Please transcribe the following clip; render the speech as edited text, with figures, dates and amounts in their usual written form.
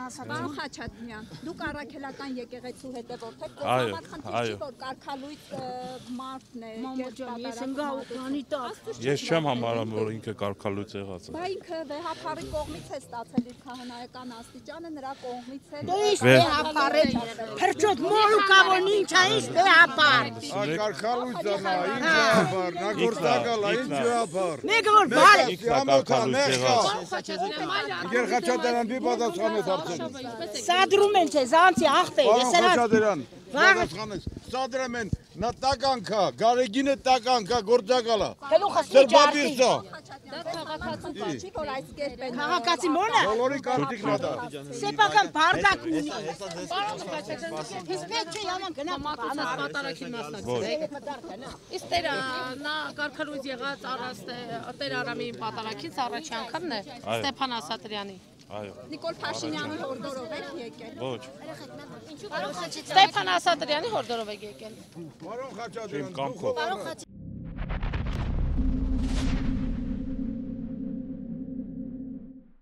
Պարոն Խաչատրյան, դուք առաքելական եկեղեցու հետևորդ եք, ոմանք խնդիր չի, որ կարգալույծ մարդն է, Ես չեմ համարում, որ ինքը կարգալույծ եղած է։ Բա ինքը վեհապարի կողմից է ստացել իր քահանայական աստիճանը, նրա կողմից է։ Ինչ վեհապարը, փրճոտ մորու կավոն ինչ է, ինչ վեհապար։ Կարգալույծը նա, ինչ վեհապար, նա գործակալ է, ինչ վեհապար։ Մեկը որ բարը։ կարգալույծ եղած։ Իգեր Խաչատրյան դի պատասխան ես արդեն։ Սադրում են չէ, զանցի աղտ է, ես Խաչատրյան, պատասխան ես, սադրում են, նա տականքա, գարեգինը տականքա, գործակալ է։ Սրբաբիրսա։ Դա քաղաքացու չի, որ այս կերպ են։ Քաղաքացի մոնը։ Բոլորի կարծիքն է դա։ Սեփական բարդակ ունի։ Իսկ պետք չէ yaman գնա մատուցած պատարագին մասնակցեք։ Իսկ տերը նա կարգալույծ եղած Տեր Արամի պատարագից առաջի անգամն է Ստեփան Ասատրյանի։ Նիկոլ Փաշինյանի հորդորով եք եկել։ Ոչ։ Ստեփան Ասատրյանի հորդորով եք եկել։ Պարոն Խաչատրյան, Իմ կամքով։